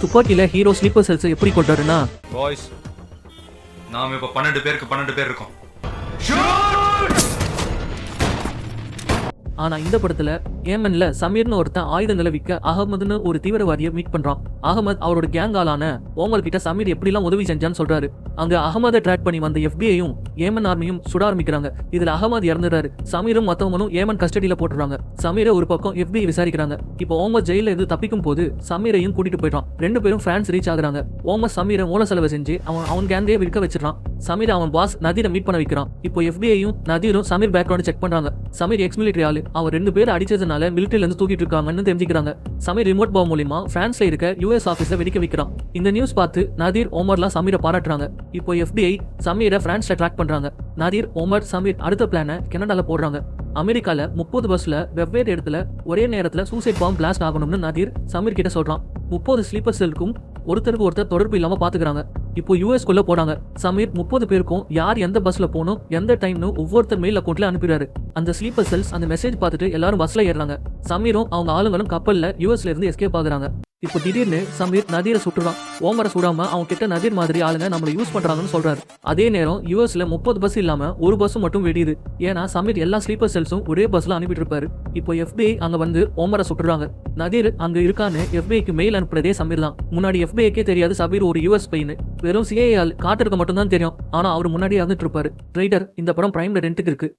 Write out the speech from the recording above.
துப்பாக்கியில hero sleeper cells எப்படி கொண்டாருன்னா, boys நாம இப்ப 12 பேருக்கு 12 பேர் இருக்கோம். ஆனா இந்த படத்துல ஏமன்ல சமீர்னு ஒருத்தன் ஆயுதங்களை விற்க அகமதுன்னு ஒரு தீவிரவாதியை மீட் பண்றான். அகமது அவரோட கேங் ஆளான ஓமர் கிட்ட சமீர் எப்படிலாம் உதவி செஞ்சான்னு சொல்றாரு. அங்க அகமதை ட்ராக் பண்ணி வந்த FBI-யும் ஏமன் ஆர்மியும் சுட ஆரம்பிக்கிறாங்க. இதுல அகமது இறந்துறாரு. சமீரும் மத்தவங்களும் ஏமன் கஸ்டடியில போட்டுறாங்க. சமீரை ஒரு பக்கம் FBI விசாரிக்கிறாங்க. இப்போ ஓமர் ஜெயில இருந்து தப்பிக்கும் போது சமீரையும் கூட்டிட்டு போயிட்டான். 2 பேரும் பிரான்ஸ் ரீச் ஆகுறாங்க. ஓமர் சமீரை மூல செலவு செஞ்சு அவன் கேங்கே விற்க வச்சிடறான். சமீர் அவன் பாஸ் நதீரை மீட் பண்ண வைக்கிறான். இப்போ FBI-யும் நதீரும் சமீர் பேக்ரவுண்ட் செக் பண்றாங்க. சமீர் எக்ஸ் மிலிட்டரி ஆளு. அவன் 2 பேர் அடிச்சதுனால மிலிட்டரியில இருந்து தூக்கிட்டு இருக்காங்கன்னு தெரிஞ்சுக்கிறாங்க. சமீர் ரிமோட் பாவ் மூலமா பிரான்ஸ்ல இருக்க US ஆபீஸ்ல வெடிக்க வைக்கிறான். இந்த நியூஸ் பார்த்து நதீர் ஓமர்லாம் சமீரை பாராட்டுறாங்க. இப்போ FBI சமீரை பிரான்ஸ்ல ட்ராக் பண்றாங்க. நதீர் ஓமர் சமீர் அடுத்த பிளானை கனடால போடுறாங்க. அமெரிக்கால 30 பஸ்ல வெவ்வேறு இடத்துல ஒரே நேரத்துல சூசைட் பாம்பு பிளாஸ்ட் ஆகணும்னு நதீர் சமீர் கிட்ட சொல்றான். 30 ஸ்லீப்பர் செல்லுக்கும் ஒருத்தருக்கு ஒருத்தர் தொடர்பு இல்லாம பாத்துக்கிறாங்க. இப்போ US குள்ள போறாங்க. சமீர் 30 பேருக்கும் யார் எந்த பஸ்ல போகணும் எந்த டைம்னு ஒவ்வொருத்தர் மெயில் அக்கௌண்ட்ல அனுப்பிடுறாரு. அந்த ஸ்லீப்பர் செல்ஸ் அந்த மெசேஜ் பார்த்துட்டு எல்லாரும் பஸ்ல ஏறாங்க. சமீரும் அவங்க ஆளுங்களும் கப்பல்ல USல இருந்து எஸ்கேப் ஆகுறாங்க. இப்போ திடீர்னு சமீர் நதீரை சுட்டுறான். ஓமரை சுடாம அவங்க கிட்ட நதீர் மாதிரி ஆளுங்க நம்மள யூஸ் பண்றாங்கன்னு சொல்றாரு. அதே நேரம் USல 30 பஸ் இல்லாம ஒரு பஸ் மட்டும் வெடியுது. ஏன்னா சமீர் எல்லா ஸ்லீப்பர் செல்ஸும் ஒரே பஸ்ல அனுப்பிட்டு இருப்பாரு. இப்போ FBI அங்க வந்து ஓமரை சுட்டுறாங்க. நதீர் அங்க இருக்கான்னு FBI-க்கு மெயில் அனுப்புறதே சமீர் தான். முன்னாடி FBI-க்கே தெரியாது சமீர் ஒரு US பையனு. வெறும் CIA ஆள் காட்டிருக்க மட்டும் தான் தெரியும். ஆனா அவர் முன்னாடியே இறந்துட்டு இருப்பாரு. ரைடர் இந்த படம் பிரைம்ல ரெண்டுக்கு இருக்கு.